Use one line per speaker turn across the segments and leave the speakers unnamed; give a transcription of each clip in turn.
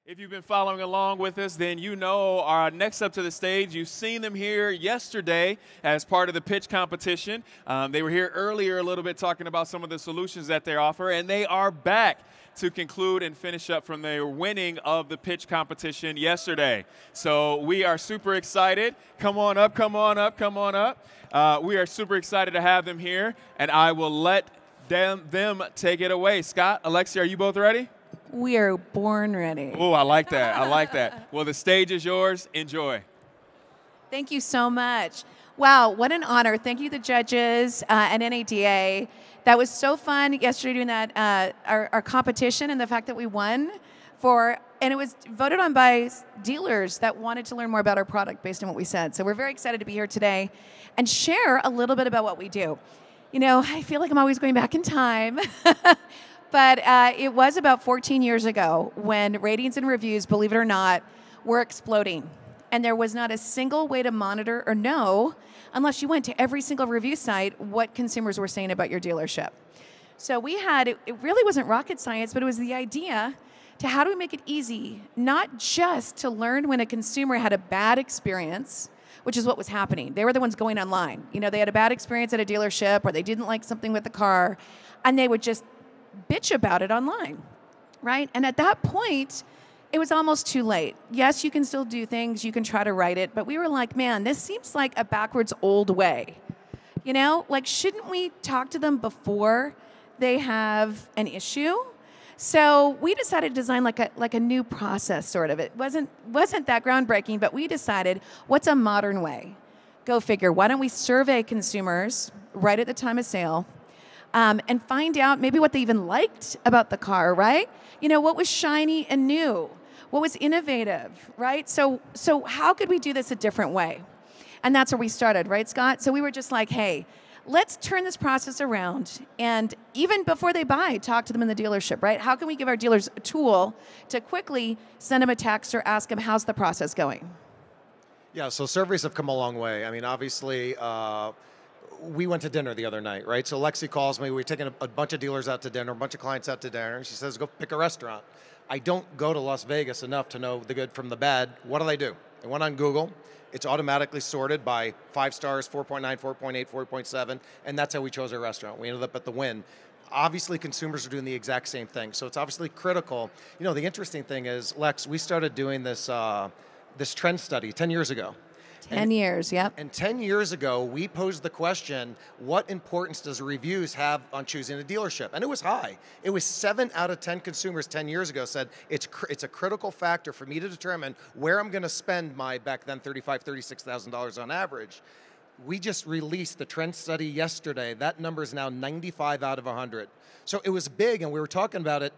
If you've been following along with us, then you know our next up to the stage. You've seen them here yesterday as part of the pitch competition. They were here earlier a little bit talking about some of the solutions that they offer, and they are back to conclude and finish up from their winning of the pitch competition yesterday. So we are super excited. Come on up, come on up, come on up. We are super excited to have them here, and I will let them take it away. Scott, Alexia, are you both ready?
We are born ready.
Oh, I like that. I like that. Well, the stage is yours. Enjoy.
Thank you so much. Wow, what an honor. Thank you, the judges and NADA. That was so fun yesterday doing that, our competition, and the fact that we won and it was voted on by dealers that wanted to learn more about our product based on what we said. So we're very excited to be here today and share a little bit about what we do. You know, I feel like I'm always going back in time. But it was about 14 years ago when ratings and reviews, believe it or not, were exploding. And there was not a single way to monitor or know, unless you went to every single review site, what consumers were saying about your dealership. So we had, it really wasn't rocket science, but it was the idea to how do we make it easy, not just to learn when a consumer had a bad experience, which is what was happening. They were the ones going online. You know, they had a bad experience at a dealership or they didn't like something with the car, and they would just bitch about it online, right? And at that point, it was almost too late. Yes, you can still do things, you can try to write it, but we were like, man, this seems like a backwards old way. You know, like, shouldn't we talk to them before they have an issue? So we decided to design like a new process, sort of. It wasn't that groundbreaking, but we decided, what's a modern way? Go figure. Why don't we survey consumers right at the time of sale, and find out maybe what they even liked about the car, right? You know, what was shiny and new? What was innovative, right? So how could we do this a different way? And that's where we started, right, Scott? So we were just like, hey, let's turn this process around, and even before they buy, talk to them in the dealership, right? How can we give our dealers a tool to quickly send them a text or ask them, how's the process going?
Yeah, so surveys have come a long way. I mean, obviously, we went to dinner the other night, right? So Lexi calls me. We're taking a bunch of dealers out to dinner, a bunch of clients out to dinner, and she says, go pick a restaurant. I don't go to Las Vegas enough to know the good from the bad. What do? They went on Google. It's automatically sorted by 5 stars, 4.9, 4.8, 4.7, and that's how we chose our restaurant. We ended up at the Win. Obviously, consumers are doing the exact same thing, so it's obviously critical. You know, the interesting thing is, Lex, we started doing this this trend study 10 years ago.
10 years, yep.
And 10 years ago, we posed the question, what importance does reviews have on choosing a dealership? And it was high. It was 7 out of 10 consumers 10 years ago said, it's a critical factor for me to determine where I'm going to spend my, back then, $35,000, $36,000 on average. We just released the trend study yesterday. That number is now 95 out of 100. So it was big, and we were talking about it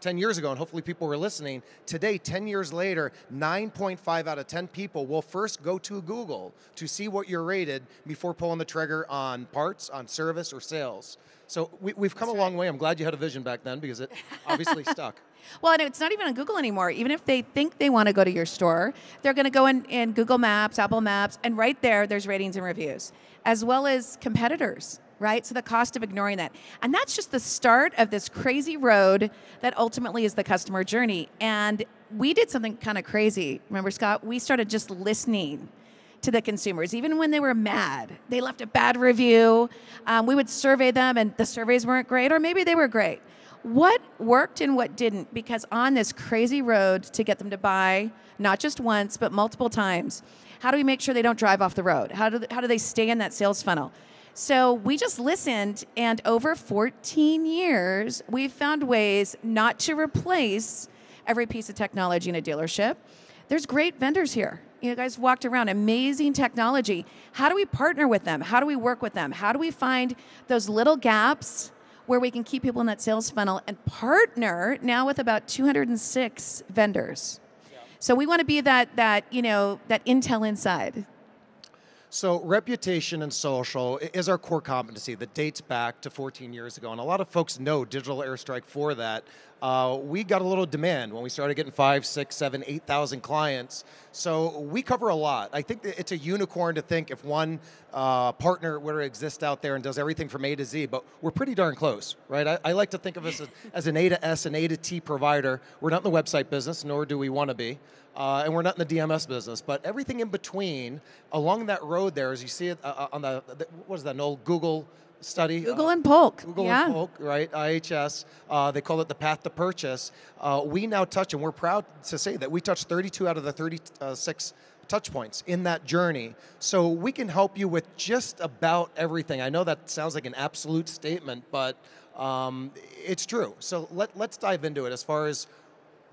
10 years ago, and hopefully people were listening. Today, 10 years later, 9.5 out of 10 people will first go to Google to see what you're rated before pulling the trigger on parts, on service, or sales. So we've come a long way. I'm glad you had a vision back then, because it obviously stuck.
Well, and it's not even on Google anymore. Even if they think they want to go to your store, they're going to go in Google Maps, Apple Maps, and right there's ratings and reviews, as well as competitors, right? So the cost of ignoring that. And that's just the start of this crazy road that ultimately is the customer journey. And we did something kind of crazy. Remember, Scott? We started just listening to the consumers. Even when they were mad, they left a bad review. We would survey them, and the surveys weren't great, or maybe they were great. What worked and what didn't? Because on this crazy road to get them to buy, not just once, but multiple times, how do we make sure they don't drive off the road? How do they stay in that sales funnel? So we just listened, and over 14 years, we've found ways not to replace every piece of technology in a dealership. There's great vendors here. You guys walked around, amazing technology. How do we partner with them? How do we work with them? How do we find those little gaps where we can keep people in that sales funnel and partner now with about 206 vendors? Yeah. So we want to be that Intel inside.
So reputation and social is our core competency that dates back to 14 years ago. And a lot of folks know Digital Airstrike for that. We got a little demand when we started getting 5, 6, 7, 8,000 clients. So we cover a lot. I think that it's a unicorn to think if one partner were to exist out there and does everything from A to Z, but we're pretty darn close, right? I like to think of us as an A to S and A to T provider. We're not in the website business, nor do we want to be. And we're not in the DMS business, but everything in between, along that road there, as you see it on what is that, an old Google study?
Google and Polk.
Google and Polk, right, IHS, they call it the path to purchase. We now touch, and we're proud to say that we touch 32 out of the 36 touch points in that journey. So we can help you with just about everything. I know that sounds like an absolute statement, but it's true. So let's dive into it as far as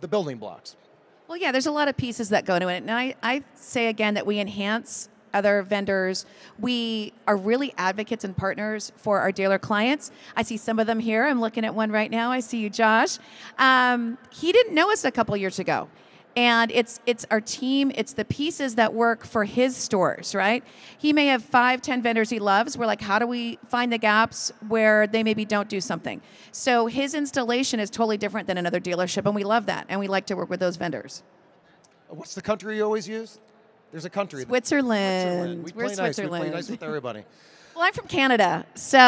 the building blocks.
Well, yeah, there's a lot of pieces that go into it. And I say again that we enhance other vendors. We are really advocates and partners for our dealer clients. I see some of them here. I'm looking at one right now. I see you, Josh. He didn't know us a couple years ago. And it's our team, it's the pieces that work for his stores, right? He may have 5, 10 vendors he loves. We're like, how do we find the gaps where they maybe don't do something? So his installation is totally different than another dealership, and we love that, and we like to work with those vendors.
What's the country you always use? There's a country.
Switzerland.
We play nice. We play nice with everybody.
Well, I'm from Canada, so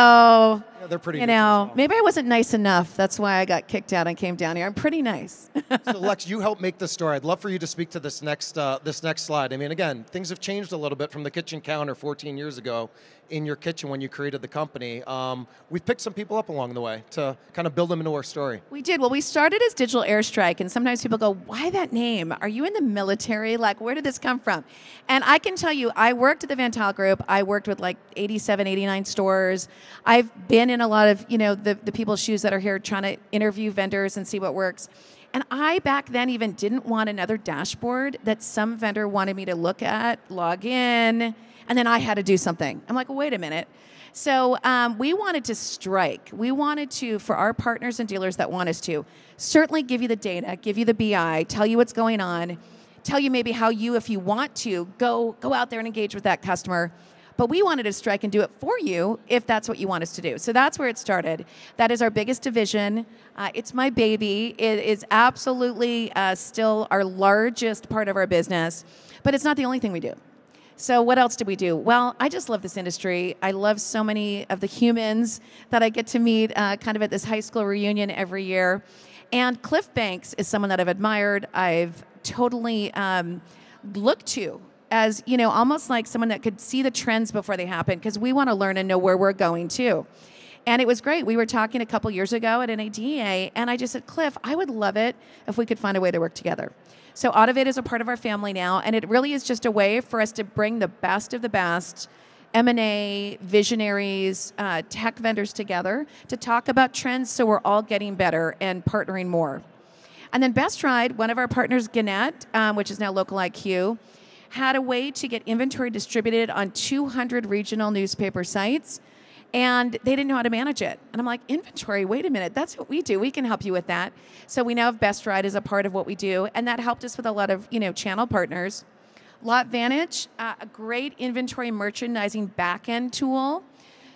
yeah, they're pretty.
Maybe I wasn't nice enough. That's why I got kicked out and came down here. I'm pretty nice.
So Lex, you helped make this story. I'd love for you to speak to this next slide. I mean, again, things have changed a little bit from the kitchen counter 14 years ago in your kitchen when you created the company. We've picked some people up along the way to kind of build them into our story.
We did. Well, we started as Digital Airstrike, and sometimes people go, why that name? Are you in the military? Like, where did this come from? And I can tell you, I worked at the Van Til Group. I worked with like 87, 89 stores. I've been in a lot of, the people's shoes that are here trying to interview vendors and see what works. And I, back then, even didn't want another dashboard that some vendor wanted me to look at, log in, and then I had to do something. I'm like, well, wait a minute. So we wanted to strike. We wanted to, for our partners and dealers that want us to, certainly give you the data, give you the BI, tell you what's going on, tell you maybe how you, if you want to, go out there and engage with that customer. But we wanted to strike and do it for you if that's what you want us to do. So that's where it started. That is our biggest division. It's my baby. It is absolutely still our largest part of our business, but it's not the only thing we do. So what else do we do? Well, I just love this industry. I love so many of the humans that I get to meet kind of at this high school reunion every year. And Cliff Banks is someone that I've admired. I've totally looked to as, almost like someone that could see the trends before they happen, because we want to learn and know where we're going too. And it was great. We were talking a couple years ago at NADA, and I just said, Cliff, I would love it if we could find a way to work together. So Autovate is a part of our family now, and it really is just a way for us to bring the best of the best M&A, visionaries, tech vendors together to talk about trends so we're all getting better and partnering more. And then Best Ride, one of our partners, Gannett, which is now Local IQ, had a way to get inventory distributed on 200 regional newspaper sites, and they didn't know how to manage it. And I'm like, inventory, wait a minute, that's what we do. We can help you with that. So we now have Best Ride as a part of what we do, and that helped us with a lot of channel partners. Lot Vantage, a great inventory merchandising back-end tool.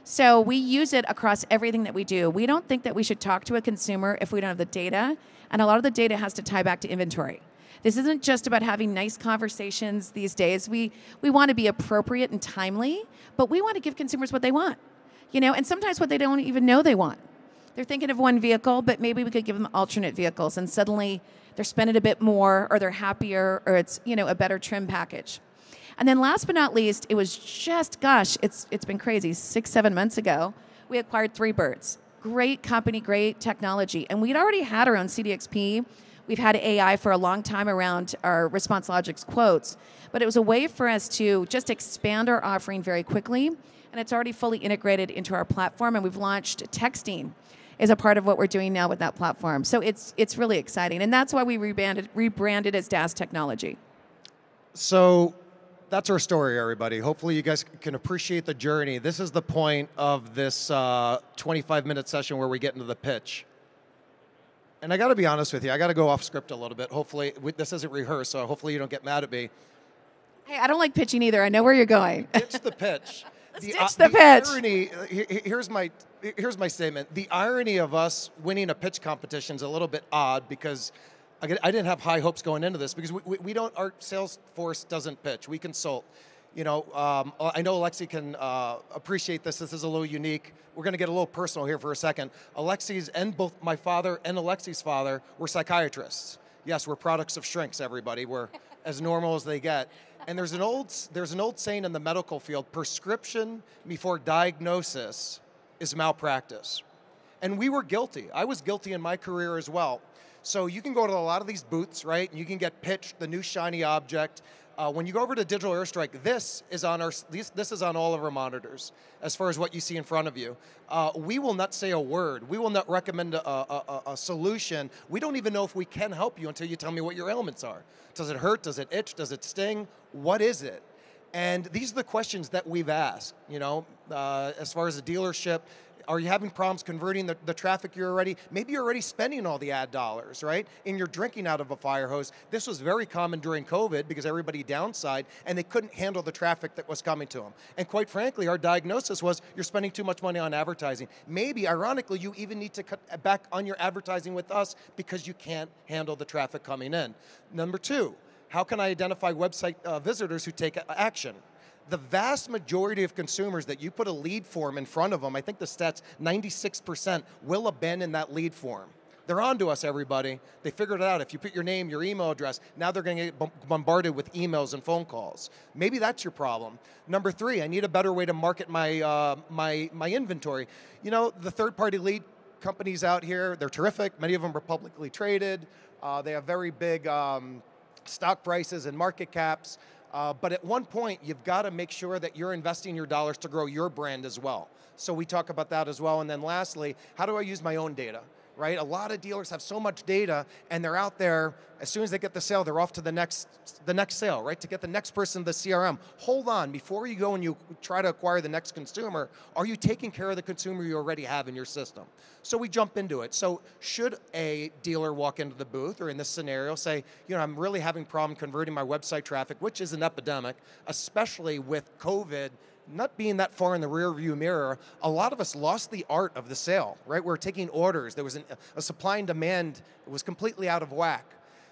So we use it across everything that we do. We don't think that we should talk to a consumer if we don't have the data, and a lot of the data has to tie back to inventory. This isn't just about having nice conversations these days. We want to be appropriate and timely, but we want to give consumers what they want. And sometimes what they don't even know they want. They're thinking of one vehicle, but maybe we could give them alternate vehicles, and suddenly they're spending a bit more, or they're happier, or it's a better trim package. And then last but not least, it was just, it's been crazy. 6-7 months ago, we acquired 3 Birds. Great company, great technology, and we'd already had our own CDXP. We've had AI for a long time around our ResponseLogix quotes, but it was a way for us to just expand our offering very quickly. And it's already fully integrated into our platform, and we've launched texting as a part of what we're doing now with that platform. So it's really exciting, and that's why we rebranded as DAS Technology.
So that's our story, everybody. Hopefully you guys can appreciate the journey. This is the point of this 25-minute session where we get into the pitch. And I got to be honest with you, I got to go off script a little bit. Hopefully, this isn't rehearsed, so hopefully you don't get mad at me.
Hey, I don't like pitching either. I know where you're going.
Ditch the pitch.
Ditch the pitch.
Irony, here's my statement. The irony of us winning a pitch competition is a little bit odd because I didn't have high hopes going into this because we don't, our sales force doesn't pitch. We consult. You know, I know Alexi can appreciate this. This is a little unique. We're going to get a little personal here for a second. Alexi's and both my father and Alexi's father were psychiatrists. Yes, we're products of shrinks, everybody. We're as normal as they get. And there's an old saying in the medical field, prescription before diagnosis is malpractice. And we were guilty. I was guilty in my career as well. So you can go to a lot of these booths, right? And you can get pitched the new shiny object. When you go over to Digital Airstrike, this is on all of our monitors as far as what you see in front of you. We will not say a word. We will not recommend a solution. We don't even know if we can help you until you tell me what your ailments are. Does it hurt? Does it itch? Does it sting? What is it? And these are the questions that we've asked, you know, as far as a dealership. Are you having problems converting the traffic maybe you're already spending all the ad dollars, right? And you're drinking out of a fire hose. This was very common during COVID because everybody downside and they couldn't handle the traffic that was coming to them. And quite frankly, our diagnosis was you're spending too much money on advertising. Maybe, ironically, you even need to cut back on your advertising with us because you can't handle the traffic coming in. Number two, how can I identify website visitors who take action? The vast majority of consumers that you put a lead form in front of them, I think the stats, 96% will abandon that lead form. They're on to us, everybody. They figured it out. If you put your name, your email address, now they're going to get bombarded with emails and phone calls. Maybe that's your problem. Number three, I need a better way to market my inventory. You know, the third-party lead companies out here, they're terrific. Many of them are publicly traded. They have very big stock prices and market caps. But at one point, you've got to make sure that you're investing your dollars to grow your brand as well. So we talk about that as well. And then lastly, how do I use my own data, right? A lot of dealers have so much data, and they're out there, as soon as they get the sale, they're off to the next sale, right? To get the next person the CRM. Hold on, before you go and you try to acquire the next consumer, are you taking care of the consumer you already have in your system? So we jump into it. So should a dealer walk into the booth, or in this scenario, say, you know, I'm really having a problem converting my website traffic, which is an epidemic, especially with COVID not being that far in the rear view mirror, a lot of us lost the art of the sale, right? We're taking orders. There was a supply and demand. It was completely out of whack.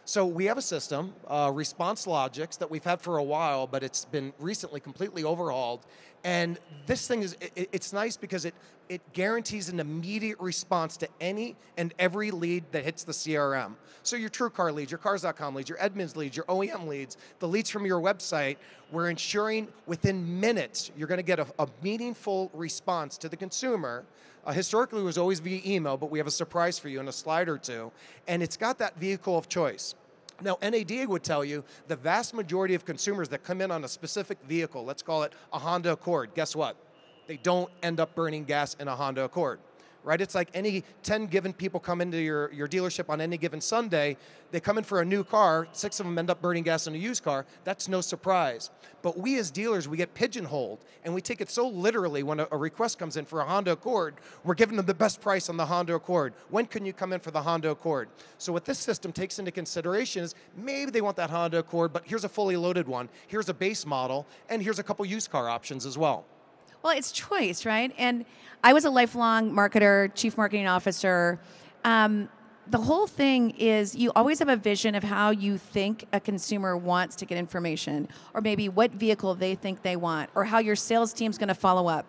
So we have a system, Response Logics, that we've had for a while, but it's been recently completely overhauled. And this thing it's nice because it guarantees an immediate response to any and every lead that hits the CRM. So your TrueCar leads, your Cars.com leads, your Edmunds leads, your OEM leads, the leads from your website, we're ensuring within minutes you're going to get a meaningful response to the consumer. Historically, it was always via email, but we have a surprise for you in a slide or two. And it's got that vehicle of choice. Now, NADA would tell you the vast majority of consumers that come in on a specific vehicle, let's call it a Honda Accord, guess what? They don't end up burning gas in a Honda Accord, right? It's like any 10 given people come into your dealership on any given Sunday, they come in for a new car, 6 of them end up burning gas in a used car. That's no surprise. But we as dealers, we get pigeonholed, and we take it so literally when a request comes in for a Honda Accord, we're giving them the best price on the Honda Accord. When can you come in for the Honda Accord? So what this system takes into consideration is maybe they want that Honda Accord, but here's a fully loaded one, here's a base model, and here's a couple used car options as well.
Well, it's choice, right? And I was a lifelong marketer, chief marketing officer. The whole thing is you always have a vision of how you think a consumer wants to get information, or maybe what vehicle they think they want, or how your sales team's going to follow up.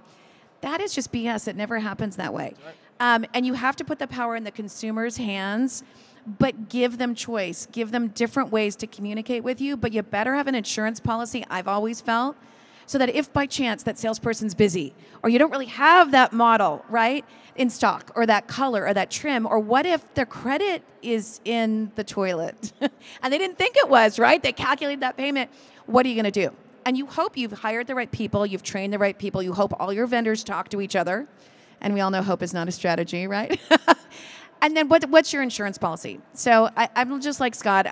That is just BS. It never happens that way. Right. And you have to put the power in the consumer's hands, but give them choice. Give them different ways to communicate with you, but you better have an insurance policy, I've always felt, so that if by chance that salesperson's busy, or you don't really have that model, right, in stock, or that color, or that trim, or what if their credit is in the toilet and they didn't think it was, right? They calculated that payment. What are you going to do? And you hope you've hired the right people, you've trained the right people, you hope all your vendors talk to each other. And we all know hope is not a strategy, right? And then what's your insurance policy? So I'm just like Scott.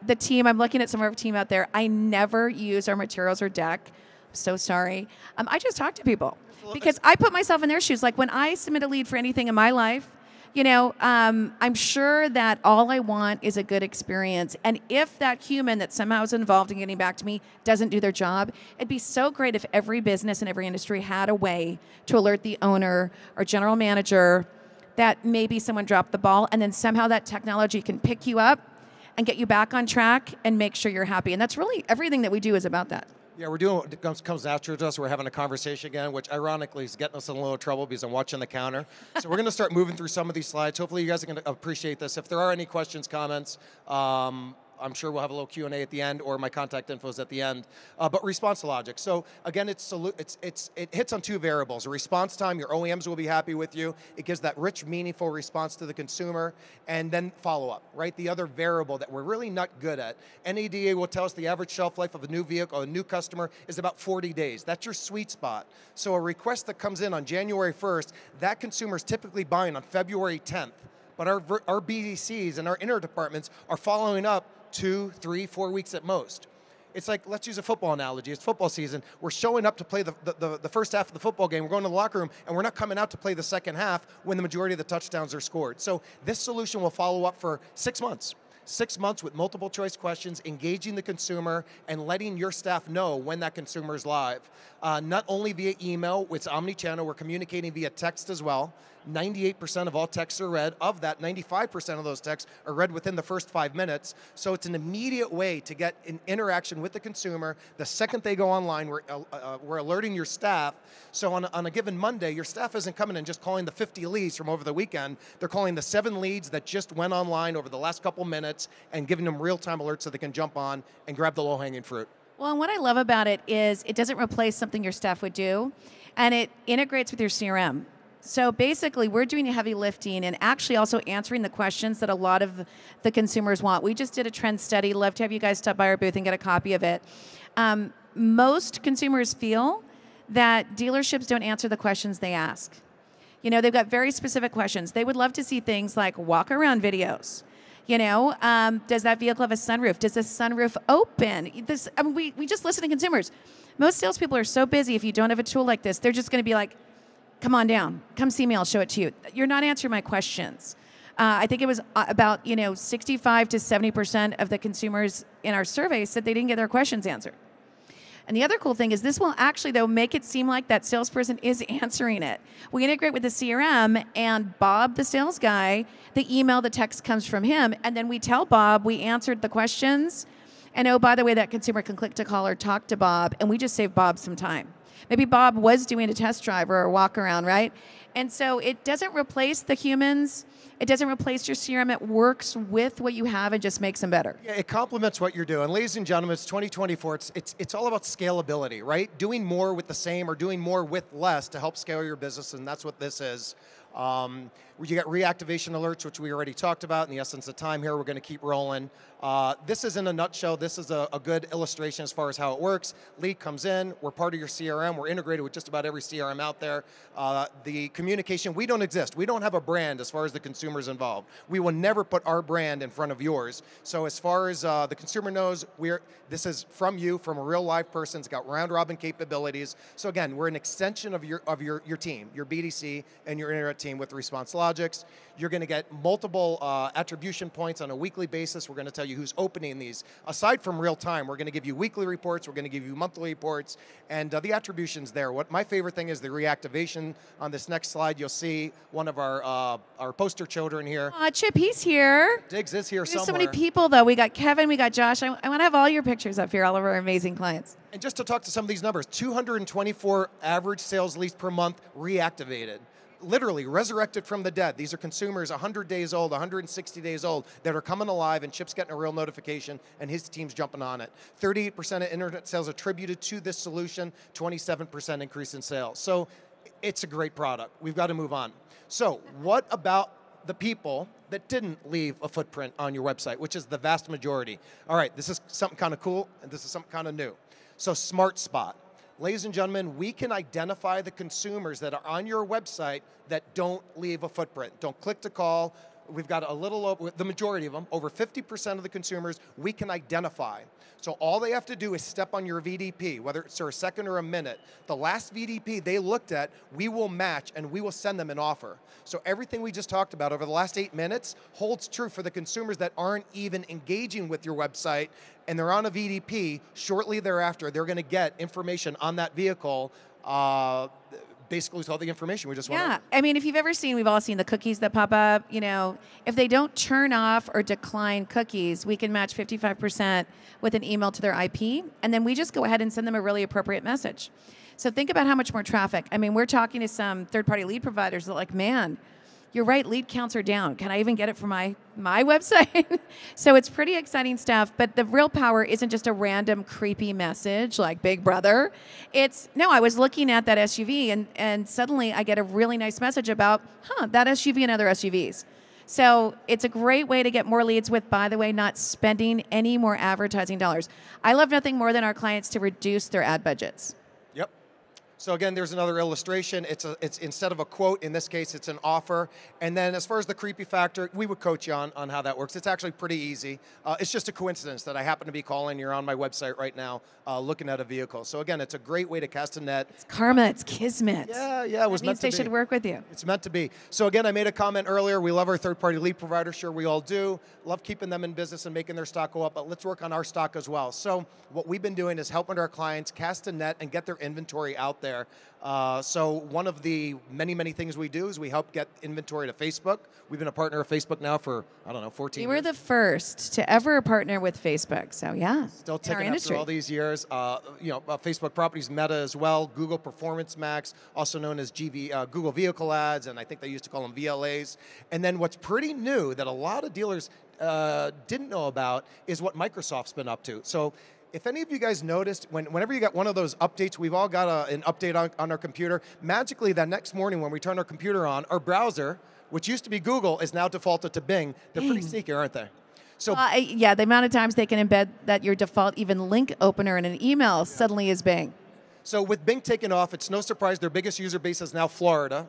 The team, I'm looking at some of our team out there, I never use our materials or deck. I'm so sorry. I just talk to people because I put myself in their shoes. Like when I submit a lead for anything in my life, I'm sure that all I want is a good experience. And if that human that somehow is involved in getting back to me doesn't do their job, it'd be so great if every business and every industry had a way to alert the owner or general manager that maybe someone dropped the ball, and then somehow that technology can pick you up and get you back on track and make sure you're happy. And that's really everything that we do is about that.
Yeah, we're doing what comes natural to us. We're having a conversation again, which ironically is getting us in a little trouble because I'm watching the counter. So we're going to start moving through some of these slides. Hopefully you guys are going to appreciate this. If there are any questions, comments, I'm sure we'll have a little Q&A at the end, or my contact info is at the end. But response logic. So again, it hits on two variables. A response time, your OEMs will be happy with you. It gives that rich, meaningful response to the consumer, and then follow-up, right? The other variable that we're really not good at. NADA will tell us the average shelf life of a new vehicle, a new customer, is about 40 days. That's your sweet spot. So a request that comes in on January 1st, that consumer is typically buying on February 10th. But our BDCs and our inner departments are following up 2, 3, 4 weeks at most. It's like, let's use a football analogy. It's football season. We're showing up to play the first half of the football game. We're going to the locker room, and we're not coming out to play the second half when the majority of the touchdowns are scored. So this solution will follow up for 6 months. 6 months with multiple choice questions, engaging the consumer, and letting your staff know when that consumer is live. Not only via email, it's omni-channel, we're communicating via text as well. 98% of all texts are read. Of that, 95% of those texts are read within the first 5 minutes. So it's an immediate way to get an interaction with the consumer. The second they go online, we're alerting your staff. So on a given Monday, your staff isn't coming and just calling the 50 leads from over the weekend. They're calling the 7 leads that just went online over the last couple minutes and giving them real-time alerts so they can jump on and grab the low-hanging fruit.
Well, and what I love about it is it doesn't replace something your staff would do, and it integrates with your CRM. So basically, we're doing heavy lifting and actually also answering the questions that a lot of the consumers want. We just did a trend study. Love to have you guys stop by our booth and get a copy of it. Most consumers feel that dealerships don't answer the questions they ask. They've got very specific questions. They would love to see things like walk-around videos. Does that vehicle have a sunroof? Does the sunroof open? We just listen to consumers. Most salespeople are so busy, if you don't have a tool like this, they're just going to be like, come on down. Come see me. I'll show it to you. You're not answering my questions. I think it was about 65 to 70% of the consumers in our survey said they didn't get their questions answered. And the other cool thing is this will actually, though, make it seem like that salesperson is answering it. We integrate with the CRM, and Bob, the sales guy, the email, the text comes from him, and then we tell Bob we answered the questions, and oh, by the way, that consumer can click to call or talk to Bob, and we just save Bob some time. Maybe Bob was doing a test drive or a walk around, right? And so it doesn't replace the humans. It doesn't replace your CRM. It works with what you have and just makes them better.
Yeah, it complements what you're doing. Ladies and gentlemen, it's 2024. It's all about scalability, right? Doing more with the same or doing more with less to help scale your business, and that's what this is. You get reactivation alerts, which we already talked about. In the essence of time here, we're going to keep rolling. This is in a nutshell. This is a good illustration as far as how it works. Lead comes in. We're part of your CRM. We're integrated with just about every CRM out there. The communication, we don't exist. We don't have a brand as far as the consumer's involved. We will never put our brand in front of yours. So as far as the consumer knows, this is from you, from a real live person. It's got round-robin capabilities. So again, we're an extension of your team, your BDC and your internet team with response logics. You're going to get multiple attribution points on a weekly basis. We're going to tell you who's opening these. Aside from real time, we're going to give you weekly reports. We're going to give you monthly reports, and the attribution's there. What my favorite thing is the reactivation. On this next slide, you'll see one of our poster children here.
Chip, he's here.
Diggs is here somewhere.
There's so many people, though. We got Kevin, we got Josh. I want to have all your pictures up here, all of our amazing clients.
And just to talk to some of these numbers, 224 average sales leads per month reactivated. Literally resurrected from the dead. These are consumers 100 days old, 160 days old that are coming alive, and Chip's getting a real notification and his team's jumping on it. 38% of internet sales attributed to this solution, 27% increase in sales. So it's a great product. We've got to move on. So what about the people that didn't leave a footprint on your website, which is the vast majority? All right, this is something kind of cool, and this is something kind of new. So Smart Spot. Ladies and gentlemen, we can identify the consumers that are on your website that don't leave a footprint, don't click to call, we've got a little over, the majority of them, over 50% of the consumers we can identify. So all they have to do is step on your VDP, whether it's for a second or a minute. The last VDP they looked at, we will match and we will send them an offer. So everything we just talked about over the last 8 minutes holds true for the consumers that aren't even engaging with your website and they're on a VDP. Shortly thereafter, they're going to get information on that vehicle, basically with all the information we just went over.
Yeah, I mean, if you've ever seen, we've all seen the cookies that pop up. You know, if they don't turn off or decline cookies, we can match 55% with an email to their IP, and then we just go ahead and send them a really appropriate message. So think about how much more traffic. I mean, we're talking to some third-party lead providers that are like, man, you're right, lead counts are down. Can I even get it from my website? So it's pretty exciting stuff, but the real power isn't just a random creepy message like Big Brother. It's, no, I was looking at that SUV and suddenly I get a really nice message about, that SUV and other SUVs. So it's a great way to get more leads with, by the way, not spending any more advertising dollars. I love nothing more than our clients to reduce their ad budgets.
Yep. So again, there's another illustration. It's instead of a quote, in this case, it's an offer. And then as far as the creepy factor, we would coach you on how that works. It's actually pretty easy. It's just a coincidence that I happen to be calling. You're on my website right now looking at a vehicle. So again, it's a great way to cast a net.
It's karma, it's kismet.
Yeah, it was meant to be.
They should work with you.
It's meant to be. So again, I made a comment earlier. We love our third-party lead providers. Sure, we all do. Love keeping them in business and making their stock go up, but let's work on our stock as well. So what we've been doing is helping our clients cast a net and get their inventory out there. So one of the many, many things we do is we help get inventory to Facebook. We've been a partner of Facebook now for, 14 years.
We were the first to ever partner with Facebook, so yeah.
Still ticking after all these years. Facebook Properties, Meta as well, Google Performance Max, also known as Google Vehicle Ads, and I think they used to call them VLAs. And then what's pretty new that a lot of dealers didn't know about is what Microsoft's been up to. So if any of you guys noticed, whenever you got one of those updates, we've all got an update on our computer. Magically, that next morning when we turn our computer on, our browser, which used to be Google, is now defaulted to Bing. They're pretty sneaky, aren't they? So
yeah, the amount of times they can embed that your default even link opener in an email suddenly is Bing.
So with Bing taking off, it's no surprise their biggest user base is now Florida,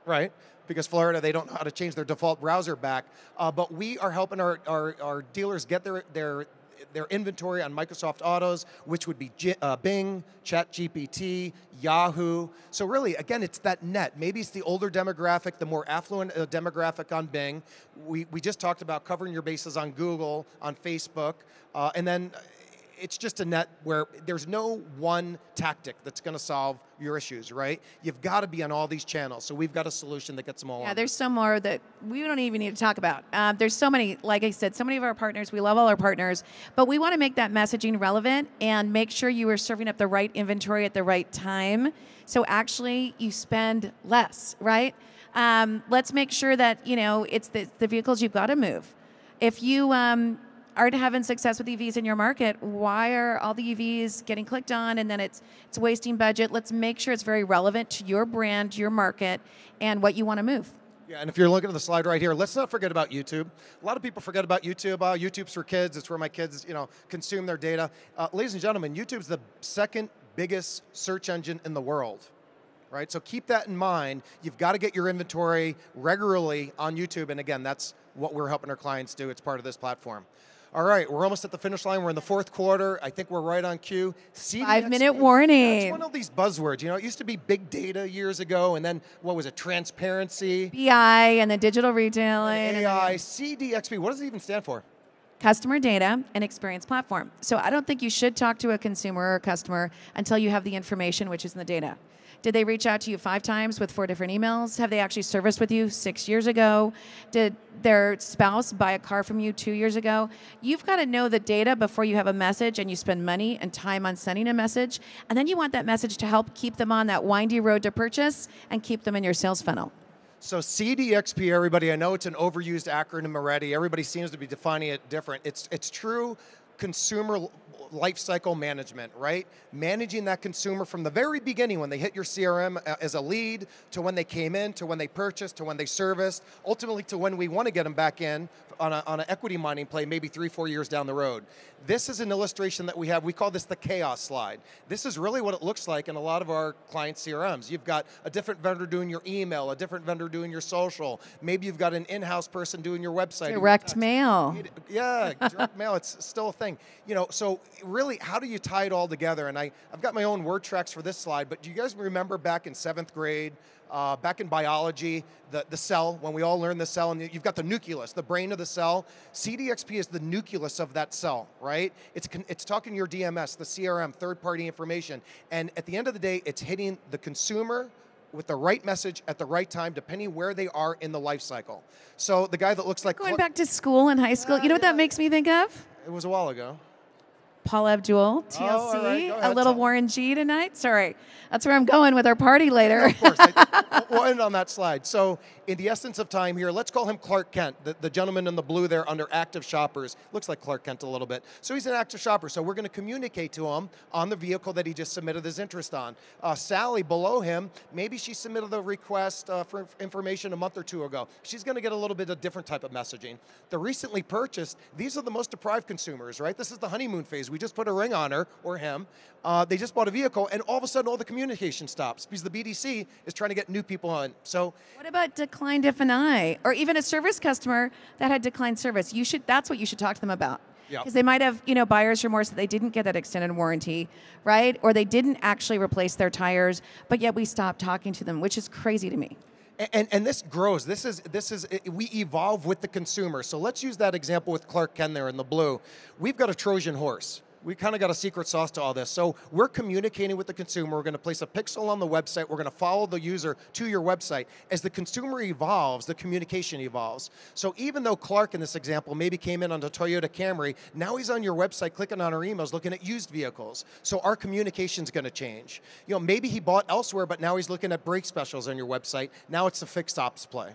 right? Because Florida, they don't know how to change their default browser back. But we are helping our dealers get their inventory on Microsoft Autos, which would be Bing, ChatGPT, Yahoo. So really, again, it's that net. Maybe it's the older demographic, the more affluent demographic on Bing. We just talked about covering your bases on Google, on Facebook, and then it's just a net where there's no one tactic that's going to solve your issues, right? You've got to be on all these channels. So we've got a solution that gets them all on.
Yeah, there's some more that we don't even need to talk about. There's so many, like I said, so many of our partners. We love all our partners, but we want to make that messaging relevant and make sure you are serving up the right inventory at the right time. So actually you spend less, right? Let's make sure that, it's the vehicles you've got to move. If you aren't having success with EVs in your market, why are all the EVs getting clicked on and then it's wasting budget? Let's make sure it's very relevant to your brand, your market, and what you want to move.
Yeah, and if you're looking at the slide right here, let's not forget about YouTube. A lot of people forget about YouTube. YouTube's for kids. It's where my kids, consume their data. Ladies and gentlemen, YouTube's the second biggest search engine in the world. Right, so keep that in mind. You've got to get your inventory regularly on YouTube, and again, that's what we're helping our clients do. It's part of this platform. All right, we're almost at the finish line. We're in the fourth quarter. I think we're right on cue.
5-minute warning.
That's one of these buzzwords. It used to be big data years ago, and then what was it? Transparency,
BI, and then digital retailing,
and AI, CDXP. What does it even stand for?
Customer data and experience platform. So I don't think you should talk to a consumer or a customer until you have the information, which is in the data. Did they reach out to you 5 times with 4 different emails? Have they actually serviced with you 6 years ago? Did their spouse buy a car from you 2 years ago? You've got to know the data before you have a message and you spend money and time on sending a message. And then you want that message to help keep them on that windy road to purchase and keep them in your sales funnel.
So CDXP, everybody, I know it's an overused acronym already. Everybody seems to be defining it different. It's true consumer life cycle management, right? Managing that consumer from the very beginning when they hit your CRM as a lead, to when they came in, to when they purchased, to when they serviced, ultimately to when we want to get them back in on an equity mining play maybe 3-4 years down the road. This is an illustration that we have. We call this the chaos slide. This is really what it looks like in a lot of our client CRMs. You've got a different vendor doing your email, a different vendor doing your social. Maybe you've got an in-house person doing your website.
Direct mail.
Yeah, direct mail, it's still a thing. So really, how do you tie it all together? And I've got my own word tracks for this slide, but do you guys remember back in 7th grade, back in biology, the cell, when we all learned the cell, and you've got the nucleus, the brain of the cell. CDXP is the nucleus of that cell, right? It's talking your DMS, the CRM, third-party information, and at the end of the day, it's hitting the consumer with the right message at the right time, depending where they are in the life cycle. So the guy that looks like...
Going back to school and high school, you know what that makes me think of?
It was a while ago.
Paul Abdul, TLC,
all right, go ahead,
a little
Tom.
Warren G tonight. Sorry, that's where I'm going with our party later.
Of course, we'll end on that slide. So in the essence of time here, let's call him Clark Kent, the gentleman in the blue there under active shoppers. Looks like Clark Kent a little bit. So he's an active shopper, so we're going to communicate to him on the vehicle that he just submitted his interest on. Sally below him, maybe she submitted a request for information a month or two ago. She's going to get a little bit of different type of messaging. The recently purchased, these are the most deprived consumers, right? This is the honeymoon phase. We just put a ring on her or him. They just bought a vehicle, and all of a sudden all the communication stops because the BDC is trying to get new people on. So
what about declined F&I, or even a service customer that had declined service? That's what you should talk to them about. Because they might have, buyer's remorse that they didn't get that extended warranty, right? Or they didn't actually replace their tires, but yet we stopped talking to them, which is crazy to me.
And this grows. We evolve with the consumer. So let's use that example with Clark Kent there in the blue. We've got a Trojan horse. We kind of got a secret sauce to all this. So we're communicating with the consumer. We're going to place a pixel on the website. We're going to follow the user to your website. As the consumer evolves, the communication evolves. So even though Clark, in this example, maybe came in on the Toyota Camry, now he's on your website clicking on our emails, looking at used vehicles. So our communication's going to change. Maybe he bought elsewhere, but now he's looking at brake specials on your website. Now it's a fixed ops play.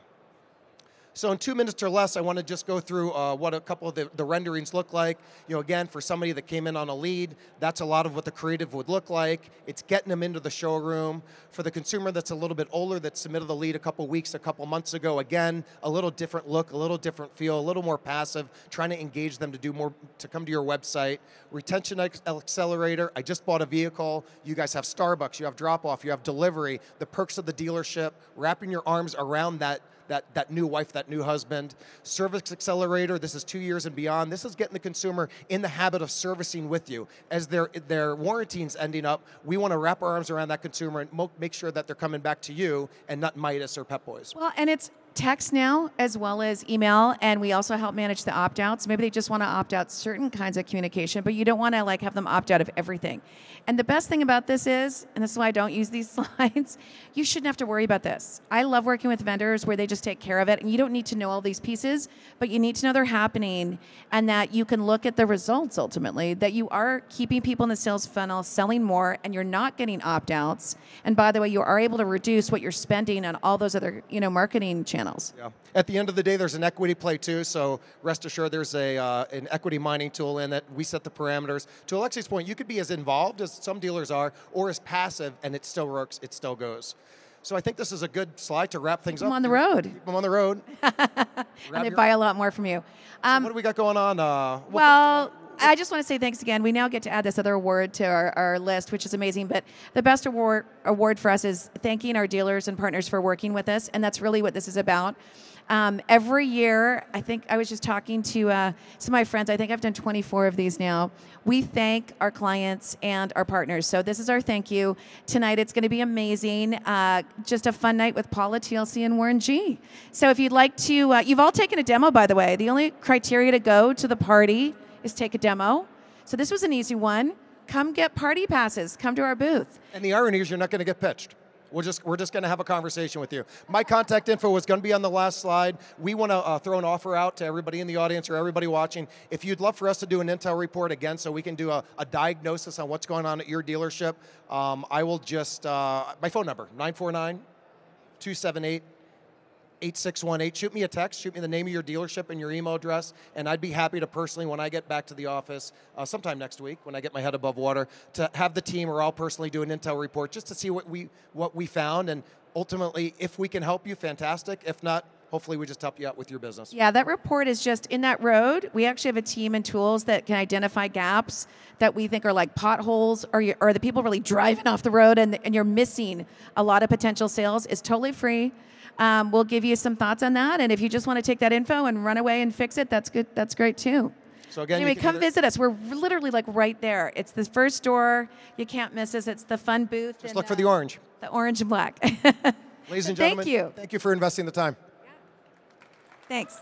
So in 2 minutes or less, I want to just go through what a couple of the renderings look like. Again, for somebody that came in on a lead, that's a lot of what the creative would look like. It's getting them into the showroom. For the consumer that's a little bit older, that submitted the lead a couple months ago, again, a little different look, a little different feel, a little more passive, trying to engage them to do more, to come to your website. Retention accelerator, I just bought a vehicle. You guys have Starbucks, you have drop-off, you have delivery, the perks of the dealership, wrapping your arms around that new wife, that new husband. Service accelerator, this is 2 years and beyond. This is getting the consumer in the habit of servicing with you. As their warranty's ending up, we want to wrap our arms around that consumer and make sure that they're coming back to you and not Midas or Pep Boys.
Well, and it's text now as well as email, and we also help manage the opt-outs. Maybe they just want to opt out certain kinds of communication, but you don't want to have them opt out of everything. And the best thing about this is, and this is why I don't use these slides, you shouldn't have to worry about this. I love working with vendors where they just take care of it, and you don't need to know all these pieces, but you need to know they're happening and that you can look at the results ultimately, that you are keeping people in the sales funnel, selling more, and you're not getting opt-outs. And by the way, you are able to reduce what you're spending on all those other marketing channels.
Yeah. At the end of the day, there's an equity play too, so rest assured there's an equity mining tool in it. We set the parameters. To Alexi's point, you could be as involved as some dealers are, or as passive, and it still works, it still goes. So I think this is a good slide to wrap things up.
Keep them on the road.
Keep them on the road.
And they buy a lot more from you.
So what do we got going on?
I just want to say thanks again. We now get to add this other award to our list, which is amazing. But the best award for us is thanking our dealers and partners for working with us, and that's really what this is about. Every year, I think I was just talking to some of my friends. I think I've done 24 of these now. We thank our clients and our partners. So this is our thank you. Tonight it's going to be amazing. Just a fun night with Paula, TLC, and Warren G. So if you'd like to, you've all taken a demo, by the way. The only criteria to go to the party is take a demo. So this was an easy one. Come get party passes. Come to our booth.
And the irony is you're not going to get pitched. We're just going to have a conversation with you. My contact info was going to be on the last slide. We want to throw an offer out to everybody in the audience or everybody watching. If you'd love for us to do an intel report again so we can do a diagnosis on what's going on at your dealership, I will just, my phone number, 949-278-8618. Shoot me a text, shoot me the name of your dealership and your email address, and I'd be happy to personally, when I get back to the office, sometime next week, when I get my head above water, to have the team or I'll personally do an intel report just to see what we found, and ultimately, if we can help you, fantastic. If not, hopefully we just help you out with your business.
Yeah, that report is just in that road. We actually have a team and tools that can identify gaps that we think are like potholes or the people really driving off the road and you're missing a lot of potential sales. It's totally free. We'll give you some thoughts on that. And if you just want to take that info and run away and fix it, that's good. That's great too.
So again,
anyway, come visit us. We're literally like right there. It's the first door. You can't miss us. It's the fun booth.
Just look for the orange.
The orange and black.
Ladies and gentlemen,
thank you.
Thank you for investing the time.
Thanks.